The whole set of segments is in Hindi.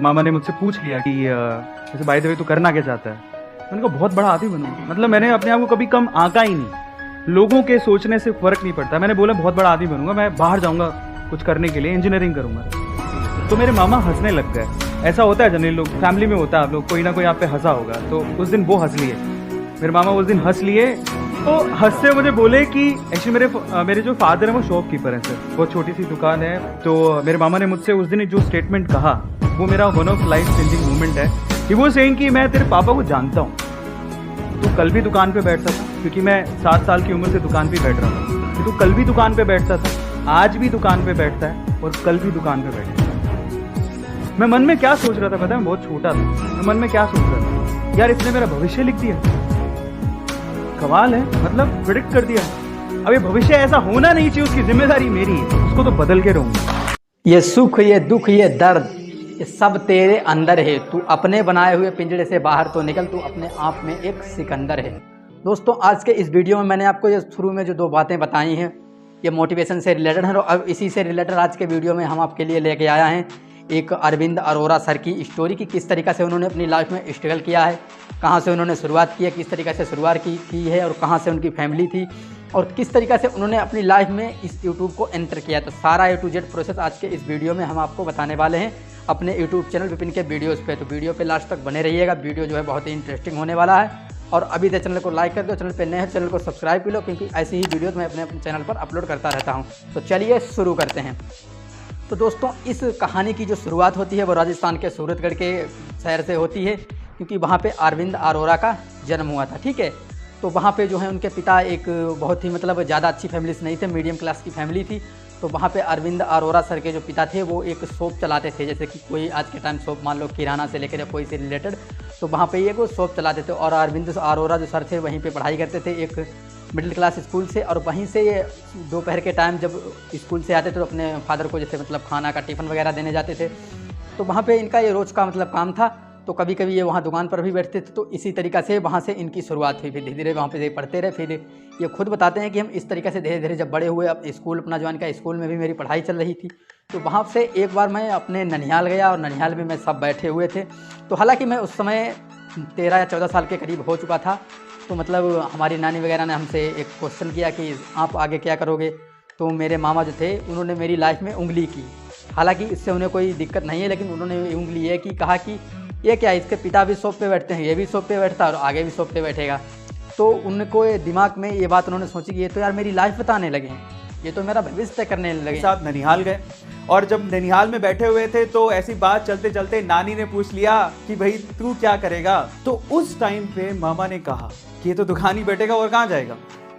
मामा ने मुझसे पूछ लिया कि जैसे बाय द वे तू करना क्या चाहता है। मैंने कहा बहुत बड़ा आदमी बनूंगा। मतलब मैंने अपने आप को कभी कम आंका ही नहीं, लोगों के सोचने से फर्क नहीं पड़ता। मैंने बोला बहुत बड़ा आदमी बनूंगा, मैं बाहर जाऊंगा कुछ करने के लिए, इंजीनियरिंग करूंगा। तो मेरे मामा हंसने लग गए। ऐसा होता है जनरली, लोग फैमिली में होता है, आप लोग कोई ना कोई आप पे हंसा होगा। तो उस दिन वो हंस लिए, मेरे मामा उस दिन हंस लिए। तो हंसते मुझे बोले कि एक्चुअली मेरे जो फादर है वो शॉपकीपर है सर, बहुत छोटी सी दुकान है। तो मेरे मामा ने मुझसे उस दिन जो स्टेटमेंट कहा वो मेरा one of life changing moment है। कि वो सेइंग कि मैं तेरे पापा को जानता हूँ, तू कल भी दुकान पे बैठता था, क्योंकि मैं 7 साल की उम्र से दुकान पे बैठ रहा था, कि तू कल भी दुकान पे बैठता था, आज भी दुकान पे बैठता है और कल भी दुकान पे बैठेगा। मैं मन में क्या सोच रहा था पता है, मैं बहुत छोटा था, मैं मन में क्या सोच रहा था, यार इसने मेरा भविष्य लिख दिया, कमाल है, मतलब प्रेडिक्ट कर दिया। अब ये भविष्य ऐसा होना नहीं चाहिए, उसकी जिम्मेदारी मेरी है, उसको तो बदल के रहूंगा। ये सुख, ये दुख, ये दर्द, ये सब तेरे अंदर है। तू अपने बनाए हुए पिंजरे से बाहर तो निकल, तू अपने आप में एक सिकंदर है। दोस्तों, आज के इस वीडियो में मैंने आपको ये शुरू में जो 2 बातें बताई हैं, ये मोटिवेशन से रिलेटेड है। और अब इसी से रिलेटेड आज के वीडियो में हम आपके लिए लेके आया हैं एक अरविंद अरोरा सर की स्टोरी की, किस तरीक़ा से उन्होंने अपनी लाइफ में स्ट्रगल किया है, कहाँ से उन्होंने शुरुआत की है, किस तरीक़ा से शुरुआत की है और कहाँ से उनकी फैमिली थी और किस तरीक़ा से उन्होंने अपनी लाइफ में इस यूट्यूब को एंटर किया। तो सारा A to Z प्रोसेस आज के इस वीडियो में हम आपको बताने वाले हैं अपने यूट्यूब चैनल विपिन के वीडियोज़ पे। तो वीडियो पे लास्ट तक बने रहिएगा, वीडियो जो है बहुत ही इंटरेस्टिंग होने वाला है। और अभी तक चैनल को लाइक कर दो, चैनल पे नए हैं चैनल को सब्सक्राइब कर लो, क्योंकि ऐसी ही वीडियोज़ मैं अपने चैनल पर अपलोड करता रहता हूँ। तो चलिए शुरू करते हैं। तो दोस्तों, इस कहानी की जो शुरुआत होती है वो राजस्थान के सूरतगढ़ के शहर से होती है, क्योंकि वहाँ पे अरविंद अरोरा का जन्म हुआ था। ठीक है, तो वहाँ पे जो है उनके पिता एक बहुत ही मतलब ज़्यादा अच्छी फैमिली से नहीं थे, मीडियम क्लास की फैमिली थी। तो वहाँ पे अरविंद अरोरा सर के जो पिता थे वो एक शॉप चलाते थे, जैसे कि कोई आज के टाइम शॉप मान लो किराना से लेकर या कोई से रिलेटेड, तो वहाँ पे एक वो शॉप चलाते थे। और अरविंद अरोरा जो सर थे वहीं पे पढ़ाई करते थे एक मिडिल क्लास स्कूल से। और वहीं से ये दोपहर के टाइम जब स्कूल से आते थे तो अपने फादर को जैसे मतलब खाना का टिफ़िन वगैरह देने जाते थे। तो वहाँ पे इनका ये रोज़ का मतलब काम था। तो कभी कभी ये वहाँ दुकान पर भी बैठते थे। तो इसी तरीक़ा से वहाँ से इनकी शुरुआत हुई। फिर धीरे धीरे वहाँ पे पढ़ते रहे। फिर ये खुद बताते हैं कि हम इस तरीक़े से धीरे धीरे जब बड़े हुए, अब स्कूल अपना ज्वाइन किया, स्कूल में भी मेरी पढ़ाई चल रही थी। तो वहाँ से एक बार मैं अपने ननिहाल गया और ननिहाल में मैं सब बैठे हुए थे। तो हालाँकि मैं उस समय 13 या 14 साल के करीब हो चुका था। तो मतलब हमारी नानी वगैरह ने हमसे एक क्वेश्चन किया कि आप आगे क्या करोगे। तो मेरे मामा जो थे उन्होंने मेरी लाइफ में उंगली की। हालांकि इससे उन्हें कोई दिक्कत नहीं है, लेकिन उन्होंने उंगली ये की, कहा कि ये क्या, इसके पिता भी शॉप पे बैठते हैं, ये भी शॉप पे बैठता है और आगे भी शॉप पे बैठेगा। तो उनको दिमाग में ये बात उन्होंने सोची कि ये तो यार मेरी लाइफ बताने लगे हैं, ये तो मेरा भविष्य तय करने लगे। साथ ननिहाल गए और जब ननिहाल में बैठे हुए थे तो ऐसी बात चलते चलते नानी ने पूछ लिया कि भाई तू क्या करेगा। तो उस टाइम पे मामा ने कहा कि ये तो दुकान ही बैठेगा और कहाँ जाएगा।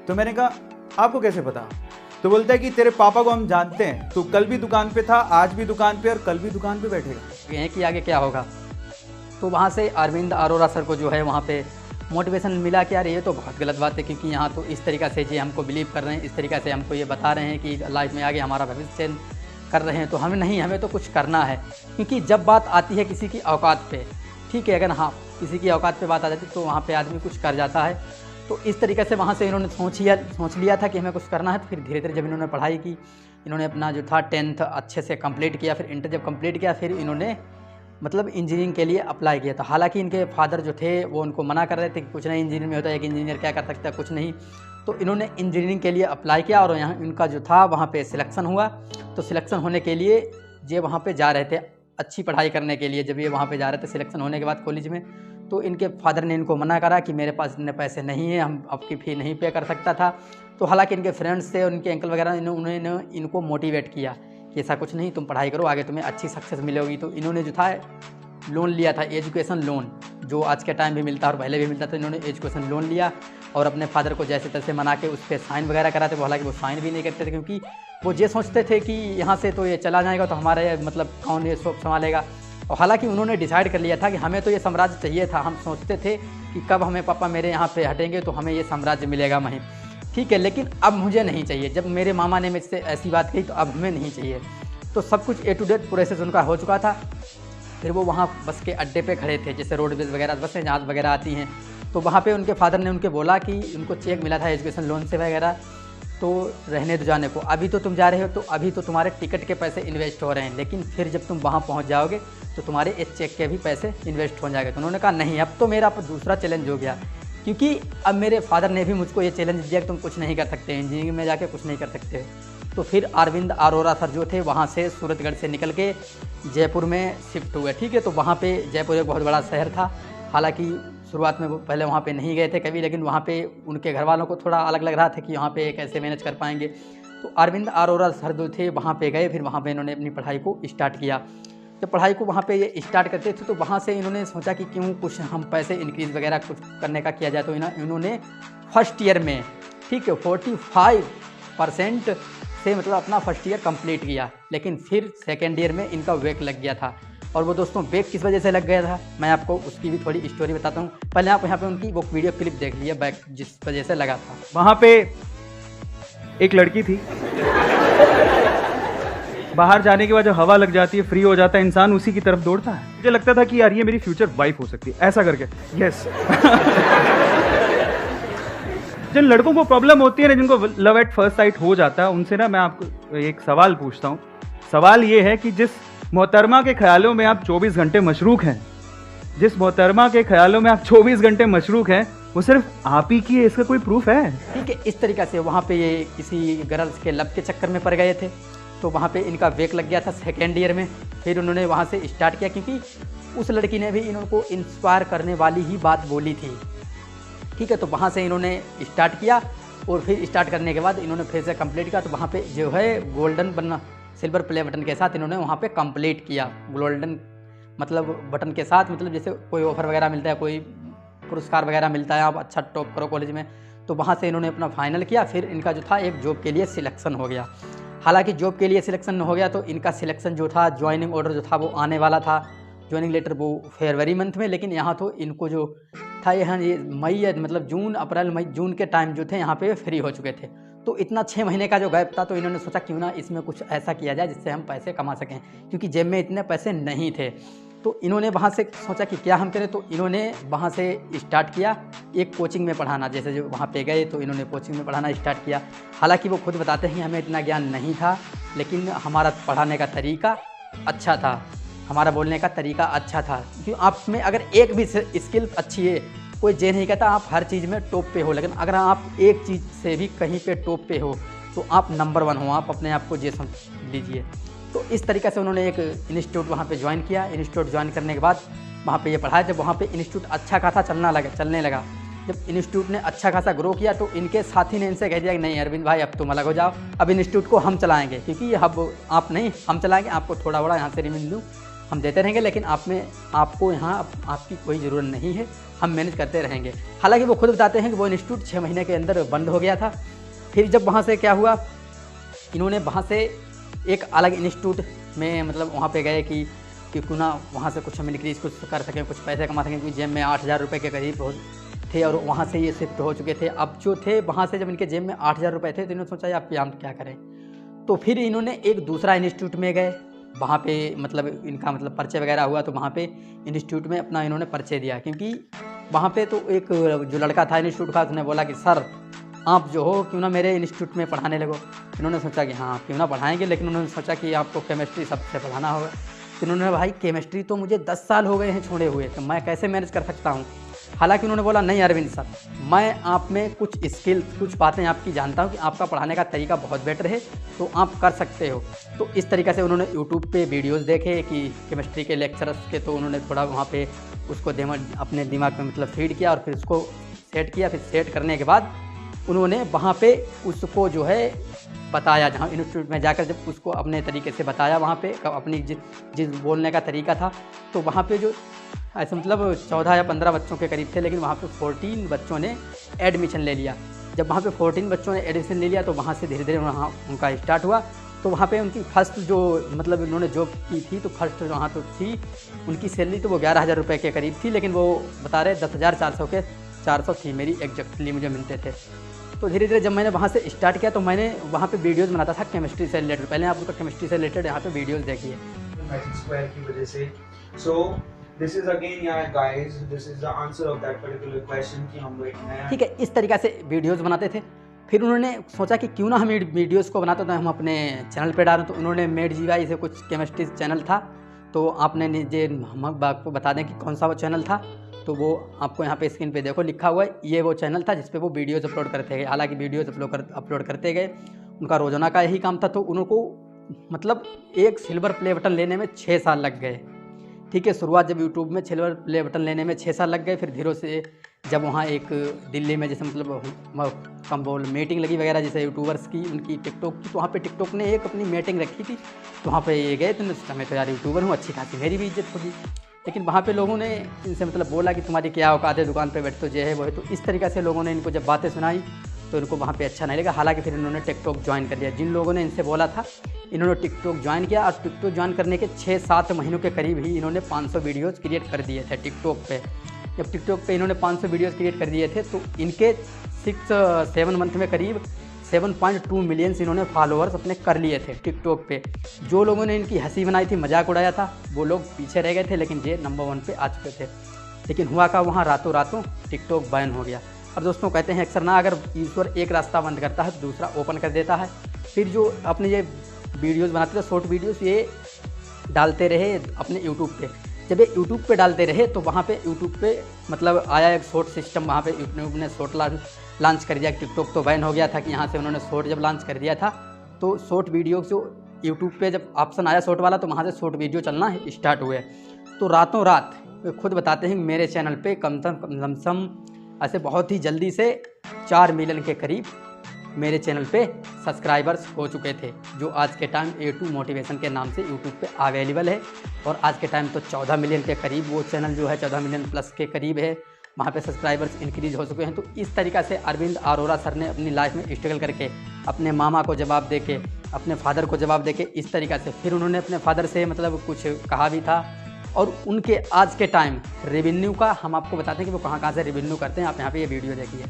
तो मैंने कहा आपको कैसे पता। तो बोलता है कि तेरे पापा को हम जानते हैं, तू कल भी दुकान पे था, आज भी दुकान पे और कल भी दुकान पे बैठेगा। ये कि आगे क्या होगा। तो वहाँ से अरविंद अरोरा सर को जो है वहाँ पे मोटिवेशन मिला कि यार ये तो बहुत गलत बात है, क्योंकि यहाँ तो इस तरीक़ा से ये हमको बिलीव कर रहे हैं, इस तरीक़ा से हमको ये बता रहे हैं कि लाइफ में आगे हमारा भविष्य कर रहे हैं। तो हमें नहीं, हमें तो कुछ करना है। क्योंकि जब बात आती है किसी की औकात पे, ठीक है, अगर हाँ किसी की औकात पे बात आ जाती तो वहाँ पे आदमी कुछ कर जाता है। तो इस तरीके से वहाँ से इन्होंने सोच लिया था कि हमें कुछ करना है। तो फिर धीरे धीरे जब इन्होंने पढ़ाई की, इन्होंने अपना जो था 10th अच्छे से कंप्लीट किया। फिर इंटर जब कंप्लीट किया, फिर इन्होंने मतलब इंजीनियरिंग के लिए अप्लाई किया था। हालांकि इनके फादर जो थे वो उनको मना कर रहे थे कि कुछ नहीं, इंजीनियर में होता है, एक इंजीनियर क्या कर सकता है, कुछ नहीं। तो इन्होंने इंजीनियरिंग के लिए अप्लाई किया और यहाँ इनका जो था वहाँ पे सिलेक्शन हुआ। तो सिलेक्शन होने के लिए ये वहाँ पे जा रहे थे अच्छी पढ़ाई करने के लिए। जब ये वहाँ पे जा रहे थे सिलेक्शन होने के बाद कॉलेज में, तो इनके फादर ने इनको मना करा कि मेरे पास इतने पैसे नहीं है, हम आपकी फ़ी नहीं पे कर सकता था। तो हालांकि इनके फ्रेंड्स थे और इनके अंकल वगैरह, उन्होंने इनको मोटिवेट किया कि ऐसा कुछ नहीं, तुम पढ़ाई करो, आगे तुम्हें अच्छी सक्सेस मिलेगी। तो इन्होंने जो था लोन लिया था, एजुकेशन लोन, जो आज के टाइम भी मिलता है और पहले भी मिलता था। इन्होंने एजुकेशन लोन लिया और अपने फादर को जैसे तैसे मना के उस पर साइन वगैरह कराते। वो हालांकि वो साइन भी नहीं करते थे, क्योंकि वो ये सोचते थे कि यहाँ से तो ये चला जाएगा तो हमारे मतलब कौन ये शॉप संभालेगा। और हालांकि उन्होंने डिसाइड कर लिया था कि हमें तो ये साम्राज्य चाहिए था। हम सोचते थे कि कब हमें पापा मेरे यहाँ पे हटेंगे तो हमें ये साम्राज्य मिलेगा वहीं, ठीक है, लेकिन अब मुझे नहीं चाहिए। जब मेरे मामा ने मुझसे ऐसी बात कही तो अब हमें नहीं चाहिए। तो सब कुछ A to Z प्रोसेस उनका हो चुका था। फिर वो वहाँ बस के अड्डे पे खड़े थे, जैसे रोडवेज वगैरह बसें जहाज़ वगैरह आती हैं। तो वहाँ पे उनके फादर ने उनको बोला कि उनको चेक मिला था एजुकेशन लोन से वगैरह, तो रहने दो जाने को, अभी तो तुम जा रहे हो तो अभी तो तुम्हारे टिकट के पैसे इन्वेस्ट हो रहे हैं, लेकिन फिर जब तुम वहाँ पहुँच जाओगे तो तुम्हारे इस चेक के भी पैसे इन्वेस्ट हो जाएंगे। तो उन्होंने कहा नहीं, अब तो मेरा दूसरा चैलेंज हो गया, क्योंकि अब मेरे फादर ने भी मुझको ये चैलेंज दिया कि तुम कुछ नहीं कर सकते, इंजीनियरिंग में जाके कुछ नहीं कर सकते। तो फिर अरविंद अरोरा सर जो थे वहाँ से सूरतगढ़ से निकल के जयपुर में शिफ्ट हुए। ठीक है, तो वहाँ पे जयपुर एक बहुत बड़ा शहर था, हालांकि शुरुआत में वो पहले वहाँ पे नहीं गए थे कभी, लेकिन वहाँ पे उनके घर वालों को थोड़ा अलग लग रहा था कि यहाँ पे कैसे मैनेज कर पाएंगे। तो अरविंद अरोरा सर जो थे वहाँ पे गए, फिर वहाँ पे इन्होंने अपनी पढ़ाई को स्टार्ट किया। जब पढ़ाई को वहाँ पे ये स्टार्ट करते थे तो वहाँ से इन्होंने सोचा कि क्यों कुछ हम पैसे इंक्रीज़ वगैरह कुछ करने का किया जाए। तो इन्होंने फर्स्ट ईयर में, ठीक है, 45% से मतलब अपना फर्स्ट ईयर कंप्लीट किया, लेकिन फिर सेकेंड ईयर में इनका बैक लग गया था। और वो दोस्तों बैक किस वजह से लग गया था, मैं आपको उसकी भी थोड़ी स्टोरी बताता हूँ। पहले आप यहाँ पे उनकी वो वीडियो क्लिप देख लिया, बैक जिस वजह से लगा था। वहाँ पे एक लड़की थी, बाहर जाने के बाद जब हवा लग जाती है, फ्री हो जाता है इंसान, उसी की तरफ दौड़ता है। मुझे लगता था कि यार ये मेरी फ्यूचर वाइफ हो सकती है, ऐसा करके। यस जिन लड़कों को प्रॉब्लम होती है ना, जिनको लव एट फर्स्ट साइट हो जाता है, उनसे ना मैं आपको एक सवाल पूछता हूँ। सवाल ये है कि जिस मोहतरमा के ख्यालों में आप 24 घंटे मशरूक हैं, जिस मोहतरमा के ख्यालों में आप 24 घंटे मशरूक हैं, वो सिर्फ आप ही की है, इसका कोई प्रूफ है? ठीक है, इस तरीक़ा से वहाँ पे ये किसी गर्ल्स के लव के चक्कर में पड़ गए थे, तो वहाँ पे इनका बैक लग गया था सेकेंड ईयर में। फिर उन्होंने वहाँ से स्टार्ट किया, क्योंकि उस लड़की ने भी इनको इंस्पायर करने वाली ही बात बोली थी। ठीक है, तो वहाँ से इन्होंने स्टार्ट किया, और फिर स्टार्ट करने के बाद इन्होंने फिर से कंप्लीट किया। तो वहाँ पे जो है गोल्डन बनना सिल्वर प्ले बटन के साथ इन्होंने वहाँ पे कंप्लीट किया। गोल्डन मतलब बटन के साथ, मतलब जैसे कोई ऑफर वगैरह मिलता है, कोई पुरस्कार वगैरह मिलता है, आप अच्छा टॉप करो कॉलेज में, तो वहाँ से इन्होंने अपना फाइनल किया। फिर इनका जो था एक जॉब के लिए सिलेक्शन हो गया। हालांकि जॉब के लिए सिलेक्शन हो गया तो इनका सिलेक्शन जो था, ज्वाइनिंग ऑर्डर जो था वो आने वाला था, ज्वाइनिंग लेटर वो फरवरी मंथ में, लेकिन यहाँ तो इनको जो था यहाँ ये मई मतलब जून अप्रैल मई जून के टाइम जो थे यहाँ पे फ्री हो चुके थे। तो इतना 6 महीने का जो गैप था, तो इन्होंने सोचा क्यों ना इसमें कुछ ऐसा किया जाए जिससे हम पैसे कमा सकें, क्योंकि जेब में इतने पैसे नहीं थे। तो इन्होंने वहाँ से सोचा कि क्या हम करें, तो इन्होंने वहाँ से स्टार्ट किया एक कोचिंग में पढ़ाना। जैसे जो वहाँ पे गए तो इन्होंने कोचिंग में पढ़ाना स्टार्ट किया। हालांकि वो खुद बताते हैं हमें इतना ज्ञान नहीं था, लेकिन हमारा पढ़ाने का तरीका अच्छा था, हमारा बोलने का तरीका अच्छा था। क्योंकि आप में अगर एक भी स्किल अच्छी है, कोई ये नहीं कहता आप हर चीज़ में टॉप पे हो, लेकिन अगर आप एक चीज़ से भी कहीं पे टॉप पे हो तो आप नंबर 1 हो, आप अपने आप को ये समझ लीजिए। तो इस तरीके से उन्होंने एक इंस्टीट्यूट वहाँ पे ज्वाइन किया। इंस्टीट्यूट ज्वाइन करने के बाद वहाँ पे ये पढ़ाया। जब वहाँ पे इंस्टीट्यूट अच्छा खासा चलने लगा, जब इंस्टीट्यूट ने अच्छा खासा ग्रो किया, तो इनके साथी ने इनसे कह दिया कि नहीं अरविंद भाई, अब तुम अलग हो जाओ, अब इंस्टीट्यूट को हम चलाएँगे, क्योंकि अब आप नहीं हम चलाएँगे, आपको थोड़ा बड़ा यहाँ से रेवेन्यू हम देते रहेंगे, लेकिन आपको यहाँ आपकी कोई ज़रूरत नहीं है, हम मैनेज करते रहेंगे। हालांकि वो खुद बताते हैं कि वो इंस्टीट्यूट 6 महीने के अंदर बंद हो गया था। फिर जब वहाँ से क्या हुआ, इन्होंने वहाँ से एक अलग इंस्टीट्यूट में मतलब वहाँ पे गए कि क्यों ना वहाँ से कुछ हम इंक्रीज कुछ कर सकें, कुछ पैसे कमा सकें, क्योंकि जेब में 8,000 रुपये के करीब थे, और वहाँ से ये शिफ्ट हो चुके थे। अब जो थे वहाँ से जब इनके जेब में 8,000 रुपये थे, तो इन्होंने सोचा आप हम क्या करें। तो फिर इन्होंने एक दूसरा इंस्टीट्यूट में गए, वहाँ पे मतलब इनका मतलब परिचय वगैरह हुआ, तो वहाँ पे इंस्टीट्यूट में अपना इन्होंने परिचय दिया। क्योंकि वहाँ पे तो एक जो लड़का था इंस्टीट्यूट का, उसने बोला कि सर आप जो हो क्यों ना मेरे इंस्टीट्यूट में पढ़ाने लगो। इन्होंने सोचा कि हाँ क्यों ना पढ़ाएंगे, लेकिन उन्होंने सोचा कि आपको केमिस्ट्री सबसे पढ़ाना होगा। तो इन्होंने भाई केमिस्ट्री तो मुझे 10 साल हो गए हैं छोड़े हुए, तो मैं कैसे मैनेज कर सकता हूँ। हालांकि उन्होंने बोला नहीं अरविंद सर, मैं आप में कुछ स्किल कुछ बातें आपकी जानता हूँ कि आपका पढ़ाने का तरीका बहुत बेटर है, तो आप कर सकते हो। तो इस तरीक़े से उन्होंने यूट्यूब पे वीडियोस देखे कि केमिस्ट्री के लेक्चरर्स के, तो उन्होंने थोड़ा वहाँ पे उसको अपने दिमाग में मतलब फीड किया, और फिर उसको सेट किया। फिर सेट करने के बाद उन्होंने वहाँ पे उसको जो है बताया, जहाँ इंस्टीट्यूट में जाकर जब उसको अपने तरीके से बताया, वहाँ पे अपनी जिस बोलने का तरीका था, तो वहाँ पे जो ऐसे मतलब 14 या 15 बच्चों के करीब थे, लेकिन वहाँ पे 14 बच्चों ने एडमिशन ले लिया। जब वहाँ पे 14 बच्चों ने एडमिशन ले लिया, तो वहाँ से धीरे धीरे वहाँ उनका स्टार्ट हुआ। तो वहाँ पे उनकी फर्स्ट जो मतलब इन्होंने जॉब की थी, तो फर्स्ट वहाँ तो थी उनकी सैलरी, तो वो 11,000 रुपये के करीब थी, लेकिन वो बता रहे 10,400 के 400 थी मेरी एग्जैक्टली मुझे मिलते थे। तो धीरे धीरे जब मैंने वहाँ से स्टार्ट किया, तो मैंने वहाँ पे वीडियोस बनाता था केमिस्ट्री से रिलेटेड। पहले आप उनका केमिस्ट्री से रिलेटेड यहाँ पे वीडियोस देखिए। मैजिक स्क्वायर की वजह से। सो दिस इज अगेन यार guys, this is the answer of that particular question कि हम लोग एक नया, ठीक है, इस तरीक़े से वीडियोस बनाते थे। फिर उन्होंने सोचा कि क्यों ना हम वीडियोस को बनाते तो हम अपने चैनल पे डालें, तो उन्होंने मेड जीवाई से कुछ केमिस्ट्री चैनल था, तो आपने नीचे हम आपको बता दें कि कौन सा वो चैनल था, तो वो आपको यहाँ पे स्क्रीन पे देखो लिखा हुआ है, ये वो चैनल था जिस पे वो वीडियोस अपलोड करते गए। हालांकि वीडियोस अपलोड करते गए, उनका रोजाना का यही काम था, तो उनको मतलब एक सिल्वर प्ले बटन लेने में 6 साल लग गए। ठीक है, शुरुआत जब यूट्यूब में सिल्वर प्ले बटन लेने में 6 साल लग गए, फिर धीरे से जब वहाँ एक दिल्ली में जैसे मतलब कम बोल मीटिंग लगी वगैरह जैसे यूट्यूबर्स की, उनकी टिकटॉक की, तो वहाँ पे टिकटॉक ने एक अपनी मीटिंग रखी थी, तो वहाँ पे ये गए, तो मैं तो यार यूट्यूबर हूँ, अच्छी खासी मेरी भी इज्जत होगी। लेकिन वहाँ पे लोगों ने इनसे मतलब बोला कि तुम्हारी क्या औकात है, दुकान पे बैठ तो ये है वो है, तो इस तरीक़े से लोगों ने इनको जब बातें सुनाई तो इनको वहाँ पे अच्छा नहीं लगा। हालांकि फिर इन्होंने टिकटॉक ज्वाइन कर लिया। जिन लोगों ने इनसे बोला था, इन्होंने टिकटॉक ज्वाइन किया, और टिकटॉक ज्वाइन करने के 6-7 महीनों के करीब ही इन्होंने 500 वीडियोज़ क्रिएट कर दिए थे टिकटॉक पे। जब टिकटॉक पे इन्होंने 500 वीडियोज़ क्रिएट कर दिए थे, तो इनके 6-7 मंथ में करीब 7.2 मिलियन इन्होंने फॉलोअर्स अपने कर लिए थे टिकटॉक पे। जो लोगों ने इनकी हंसी बनाई थी, मजाक उड़ाया था, वो लोग पीछे रह गए थे, लेकिन ये नंबर 1 पे आ चुके थे। लेकिन हुआ का वहाँ रातों टिकटॉक बैन हो गया। और दोस्तों कहते हैं अक्सर ना, अगर ईश्वर एक रास्ता बंद करता है तो दूसरा ओपन कर देता है। फिर जो अपने ये वीडियोज़ बनाते थे, शॉर्ट वीडियोज़, ये डालते रहे अपने यूट्यूब पे। जब ये यूट्यूब पे डालते रहे तो वहाँ पे यूट्यूब पे मतलब आया एक शॉर्ट सिस्टम, वहाँ पे यूट्यूब ने शॉर्ट लॉन्च कर दिया। टिकटॉक तो बैन हो गया था कि यहाँ से उन्होंने शॉर्ट जब लॉन्च कर दिया था, तो शॉर्ट वीडियो जो यूट्यूब पे जब ऑप्शन आया शॉर्ट वाला, तो वहाँ से शॉर्ट वीडियो चलना स्टार्ट हुए। तो रातों रात वे खुद बताते हैं कि मेरे चैनल पे कम से कम ऐसे बहुत ही जल्दी से 4 मिलियन के करीब मेरे चैनल पे सब्सक्राइबर्स हो चुके थे, जो आज के टाइम A2 मोटिवेशन के नाम से यूट्यूब पे अवेलेबल है। और आज के टाइम तो 14 मिलियन के करीब वो चैनल जो है 14 मिलियन प्लस के करीब है, वहाँ पे सब्सक्राइबर्स इंक्रीज हो चुके हैं। तो इस तरीक़ा से अरविंद अरोड़ा सर ने अपनी लाइफ में स्ट्रगल करके, अपने मामा को जवाब दे के, अपने फादर को जवाब दे के, इस तरीक़ा से फिर उन्होंने अपने फादर से मतलब कुछ कहा भी था। और उनके आज के टाइम रेवेन्यू का हम आपको बताते हैं कि वो कहाँ से रेवेन्यू करते हैं। आप यहाँ पे ये वीडियो देखिए।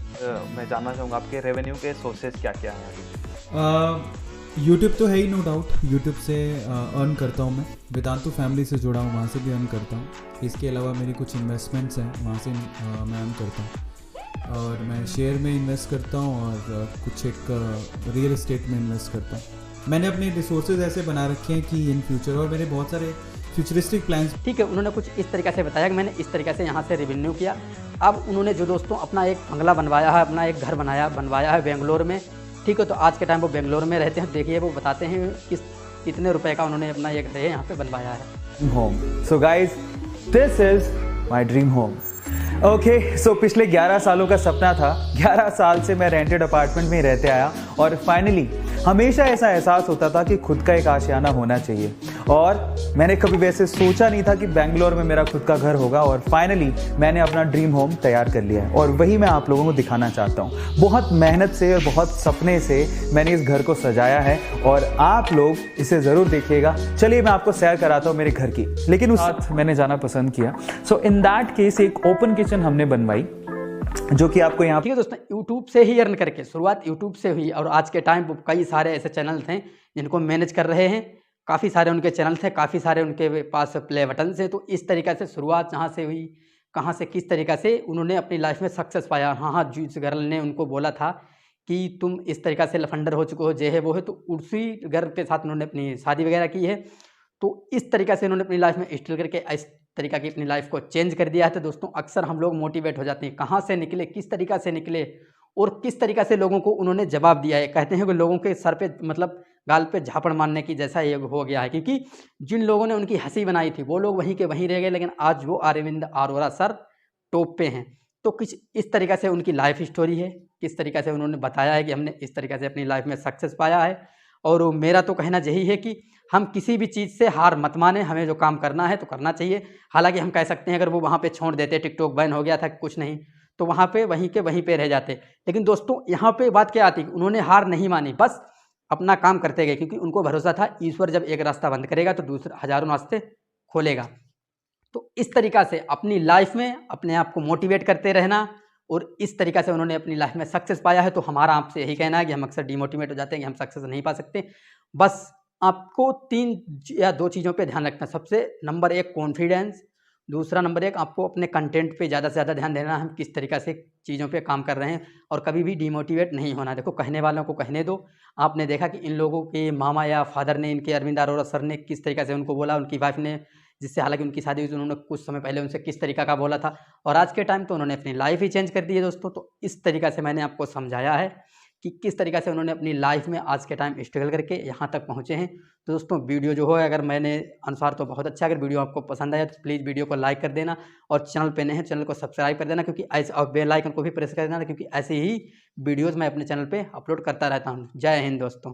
मैं जानना चाहूँगा आपके रेवेन्यू के सोर्सेज क्या क्या हैं? यूट्यूब तो है ही, नो डाउट। यूट्यूब से अर्न करता हूँ मैं, वेदांतु फैमिली से जुड़ा हूँ, वहाँ से भी अर्न करता हूँ। इसके अलावा मेरी कुछ इन्वेस्टमेंट्स हैं, वहाँ से मैं अर्न करता हूँ। और मैं शेयर में इन्वेस्ट करता हूँ और कुछ एक रियल एस्टेट में इन्वेस्ट करता हूँ। मैंने अपने रिसोर्सेज ऐसे बना रखे हैं कि इन फ्यूचर, और मेरे बहुत सारे फ्यूचरिस्टिक प्लान्स। ठीक है, उन्होंने कुछ इस तरीक़े से बताया कि मैंने इस तरीक़े से यहाँ से रेवेन्यू किया। अब उन्होंने जो दोस्तों अपना एक बंगला बनवाया है, अपना एक घर बनवाया है बेंगलोर में। ठीक है, तो आज के टाइम वो बेंगलोर में रहते हैं। देखिए वो बताते हैं कितने रुपए का उन्होंने अपना ये घर है यहाँ पे बनवाया है। Home. So guys, this is my dream home. Okay, so पिछले 11 सालों का सपना था। 11 साल से मैं रेंटेड अपार्टमेंट में ही रहते आया, और फाइनली हमेशा ऐसा एहसास होता था कि खुद का एक आशियाना होना चाहिए। और मैंने कभी वैसे सोचा नहीं था कि बेंगलोर में मेरा खुद का घर होगा, और फाइनली मैंने अपना ड्रीम होम तैयार कर लिया है, और वही मैं आप लोगों को दिखाना चाहता हूँ। बहुत मेहनत से और बहुत सपने से मैंने इस घर को सजाया है, और आप लोग इसे ज़रूर देखिएगा। चलिए मैं आपको सैर कराता हूँ मेरे घर की। लेकिन उस साथ मैंने जाना पसंद किया। सो इन दैट केस एक ओपन किचन हमने बनवाई, जो कि आपको यहाँ। ठीक है दोस्तों, यूट्यूब से ही अर्न करके शुरुआत यूट्यूब से हुई, और आज के टाइम पर कई सारे ऐसे चैनल थे जिनको मैनेज कर रहे हैं। काफ़ी सारे उनके चैनल थे, काफ़ी सारे उनके पास प्ले बटन से। तो इस तरीक़े से शुरुआत जहाँ से हुई, कहाँ से किस तरीक़े से उन्होंने अपनी लाइफ में सक्सेस पाया। हाँ, जिस गर्ल ने उनको बोला था कि तुम इस तरीक़े से लफंडर हो चुके हो, जे है वो है, तो उसी गर्ल के साथ उन्होंने अपनी शादी वगैरह की है। तो इस तरीक़े से उन्होंने अपनी लाइफ में स्ट्रगल करके इस तरीक़ा की अपनी लाइफ को चेंज कर दिया है। तो दोस्तों अक्सर हम लोग मोटिवेट हो जाते हैं, कहाँ से निकले, किस तरीक़ा से निकले, और किस तरीक़ा से लोगों को उन्होंने जवाब दिया है। कहते हैं कि लोगों के सर पे मतलब गाल पे झापड़ मारने की जैसा ये हो गया है, क्योंकि जिन लोगों ने उनकी हंसी बनाई थी वो लोग वहीं के वहीं रह गए, लेकिन आज वो अरविंद अरोड़ा सर टॉप पे हैं। तो कुछ इस तरीक़ा से उनकी लाइफ स्टोरी है, किस तरीक़ा से उन्होंने बताया है कि हमने इस तरीक़ा से अपनी लाइफ में सक्सेस पाया है। और मेरा तो कहना यही है कि हम किसी भी चीज़ से हार मत माने, हमें जो काम करना है तो करना चाहिए। हालांकि हम कह सकते हैं अगर वो वहाँ पे छोड़ देते, टिकटॉक बैन हो गया था, कुछ नहीं, तो वहाँ पे वहीं के वहीं पे रह जाते। लेकिन दोस्तों यहाँ पे बात क्या आती, उन्होंने हार नहीं मानी, बस अपना काम करते गए, क्योंकि उनको भरोसा था ईश्वर जब एक रास्ता बंद करेगा तो दूसरे हज़ारों रास्ते खोलेगा। तो इस तरीक़ा से अपनी लाइफ में अपने आप को मोटिवेट करते रहना, और इस तरीक़ा से उन्होंने अपनी लाइफ में सक्सेस पाया है। तो हमारा आपसे यही कहना है कि हम अक्सर डिमोटिवेट हो जाते हैं कि हम सक्सेस नहीं पा सकते। बस आपको 3 या 2 चीज़ों पे ध्यान रखना है। सबसे नंबर 1 कॉन्फिडेंस, दूसरा नंबर एक, आपको अपने कंटेंट पे ज़्यादा से ज़्यादा ध्यान देना है, हम किस तरीक़ा से चीज़ों पे काम कर रहे हैं, और कभी भी डिमोटिवेट नहीं होना। देखो, कहने वालों को कहने दो। आपने देखा कि इन लोगों के मामा या फादर ने, इनके अरविंद अरोड़ा सर ने किस तरीक़ा से उनको बोला, उनकी वाइफ ने, जिससे हालांकि उनकी शादी हुई थी, उन्होंने कुछ समय पहले उनसे किस तरीक़ा का बोला था, और आज के टाइम तो उन्होंने अपनी लाइफ ही चेंज कर दी है दोस्तों। तो इस तरीक़ा से मैंने आपको समझाया है कि किस तरीक़ा से उन्होंने अपनी लाइफ में आज के टाइम स्ट्रगल करके यहाँ तक पहुँचे हैं। तो दोस्तों, वीडियो जो है अगर मैंने अनुसार तो बहुत अच्छा, अगर वीडियो आपको पसंद आया तो प्लीज़ वीडियो को लाइक कर देना, और चैनल पे नए हैं चैनल को सब्सक्राइब कर देना, क्योंकि ऐसे, और बेल आइकन को भी प्रेस कर देना, क्योंकि ऐसे ही वीडियोज़ मैं अपने चैनल पर अपलोड करता रहता हूँ। जय हिंद दोस्तों।